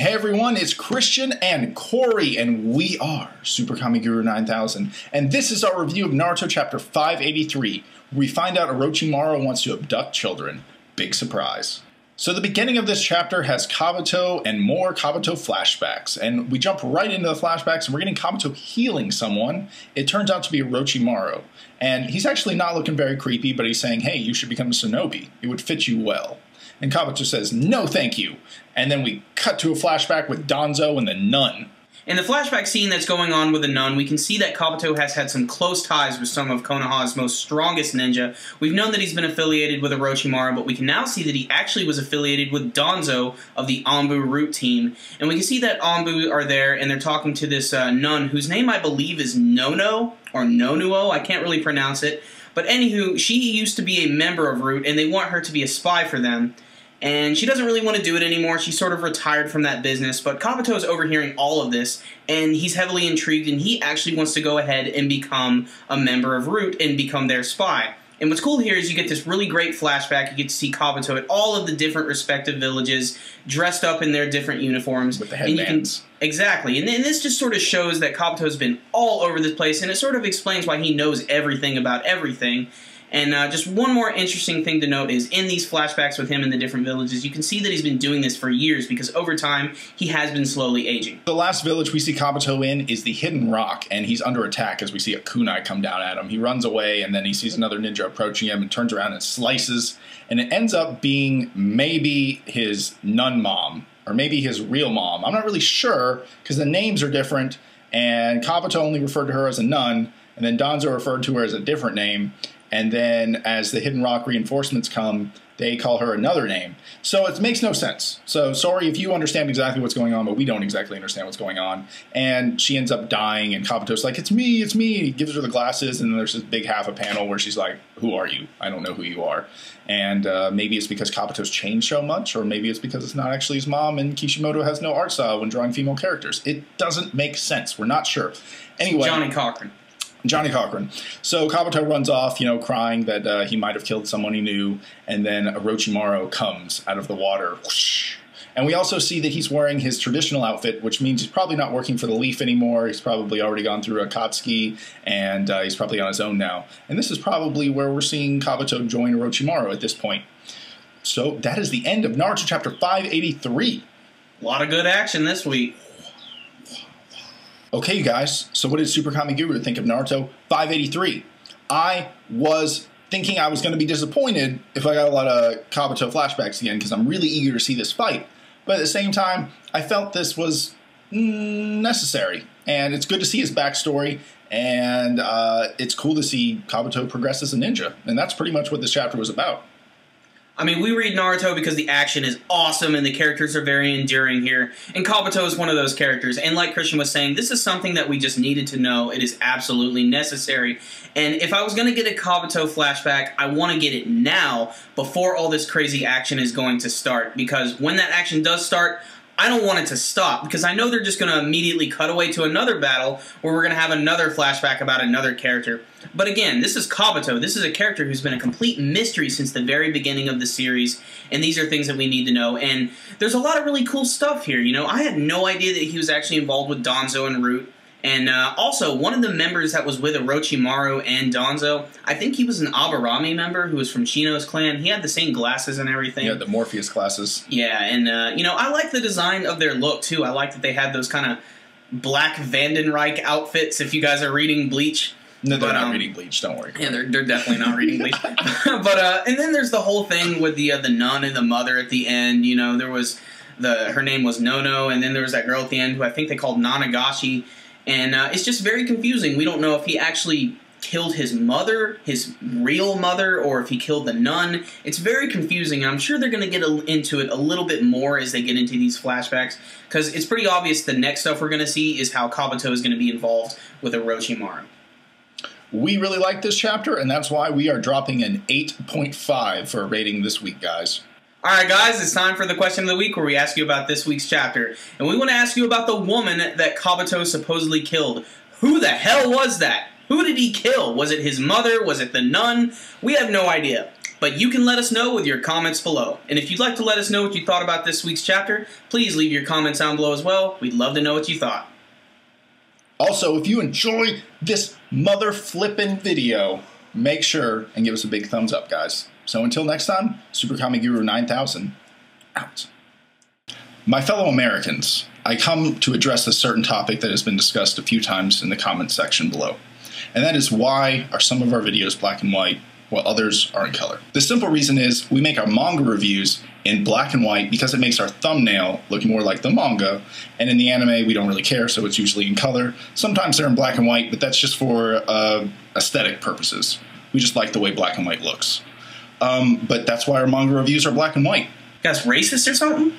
Hey everyone, it's Christian and Corey, and we are SuperKamiGuru900, and this is our review of Naruto chapter 583, where we find out Orochimaru wants to abduct children. Big surprise. So the beginning of this chapter has Kabuto and more Kabuto flashbacks, and we jump right into the flashbacks, and we're getting Kabuto healing someone. It turns out to be Orochimaru, and he's actually not looking very creepy, but he's saying, hey, you should become a shinobi. It would fit you well. And Kabuto says, no thank you. And then we cut to a flashback with Danzo and the nun. In the flashback scene that's going on with the nun, we can see that Kabuto has had some close ties with some of Konoha's most strongest ninja. We've known that he's been affiliated with Orochimaru, but we can now see that he actually was affiliated with Danzo of the Anbu Root team. And we can see that Anbu are there, and they're talking to this nun, whose name I believe is Nono, or Nonuo, I can't really pronounce it. But anywho, she used to be a member of Root, and they want her to be a spy for them. And she doesn't really want to do it anymore. She's sort of retired from that business. But Kabuto is overhearing all of this, and he's heavily intrigued, and he actually wants to go ahead and become a member of Root and become their spy. And what's cool here is you get this really great flashback. You get to see Kabuto at all of the different respective villages, dressed up in their different uniforms. With the headbands. Exactly. And this just sort of shows that Kabuto's been all over this place, and it sort of explains why he knows everything about everything. And just one more interesting thing to note is in these flashbacks with him in the different villages, you can see that he's been doing this for years because over time, he has been slowly aging. The last village we see Kabuto in is the Hidden Rock, and he's under attack as we see a kunai come down at him. He runs away, and then he sees another ninja approaching him and turns around and slices, and it ends up being maybe his nun mom, or maybe his real mom. I'm not really sure because the names are different, and Kabuto only referred to her as a nun, and then Danzo referred to her as a different name. And then as the Hidden Rock reinforcements come, they call her another name. So it makes no sense. So sorry if you understand exactly what's going on, but we don't exactly understand what's going on. And she ends up dying, and Kabuto's like, it's me, it's me. And he gives her the glasses, and then there's this big half a panel where she's like, who are you? I don't know who you are. And maybe it's because Kabuto's changed so much, or maybe it's because it's not actually his mom, and Kishimoto has no art style when drawing female characters. It doesn't make sense. We're not sure. Anyway. Johnny Cochran. So Kabuto runs off, crying that he might have killed someone he knew, and then Orochimaru comes out of the water. Whoosh. And we also see that he's wearing his traditional outfit, which means he's probably not working for the Leaf anymore. He's probably already gone through Akatsuki, and he's probably on his own now. And this is probably where we're seeing Kabuto join Orochimaru at this point. So that is the end of Naruto chapter 583. A lot of good action this week. Okay, you guys, so what did Super Kami Guru think of Naruto 583? I was thinking I was going to be disappointed if I got a lot of Kabuto flashbacks again, because I'm really eager to see this fight. But at the same time, I felt this was necessary. And it's good to see his backstory, and it's cool to see Kabuto progress as a ninja. And that's pretty much what this chapter was about. I mean, we read Naruto because the action is awesome and the characters are very endearing here. And Kabuto is one of those characters. And like Christian was saying, this is something that we just needed to know. It is absolutely necessary. And if I was going to get a Kabuto flashback, I want to get it now before all this crazy action is going to start. Because when that action does start, I don't want it to stop, because I know they're just going to immediately cut away to another battle where we're going to have another flashback about another character. But again, this is Kabuto. This is a character who's been a complete mystery since the very beginning of the series, and these are things that we need to know. And there's a lot of really cool stuff here. I had no idea that he was actually involved with Danzo and Root. And also, one of the members that was with Orochimaru and Danzo, I think he was an Aburame member who was from Shino's clan. He had the same glasses and everything. Yeah, the Morpheus glasses. Yeah, and, I like the design of their look, too. I like that they had those kind of black Vandenreich outfits, if you guys are reading Bleach. No, they're not reading Bleach, don't worry. Yeah, they're definitely not reading Bleach. And then there's the whole thing with the nun and the mother at the end. There was her name was Nono, and then there was that girl at the end who I think they called Nanagashi. And it's just very confusing. We don't know if he actually killed his mother, his real mother, or if he killed the nun. It's very confusing. I'm sure they're going to get into it a little bit more as they get into these flashbacks, because it's pretty obvious the next stuff we're going to see is how Kabuto is going to be involved with Orochimaru. We really like this chapter, and that's why we are dropping an 8.5 for a rating this week, guys. Alright guys, it's time for the question of the week where we ask you about this week's chapter. And we want to ask you about the woman that Kabuto supposedly killed. Who the hell was that? Who did he kill? Was it his mother? Was it the nun? We have no idea. But you can let us know with your comments below. And if you'd like to let us know what you thought about this week's chapter, please leave your comments down below as well. We'd love to know what you thought. Also, if you enjoy this mother flippin' video, make sure and give us a big thumbs up, guys. So until next time, SuperKamiGuru900 out. My fellow Americans, I come to address a certain topic that has been discussed a few times in the comments section below. And that is, why are some of our videos black and white while others are in color? The simple reason is we make our manga reviews in black and white because it makes our thumbnail look more like the manga, and in the anime we don't really care, so it's usually in color. Sometimes they're in black and white, but that's just for aesthetic purposes. We just like the way black and white looks. But that's why our manga reviews are black and white. You guys racist or something?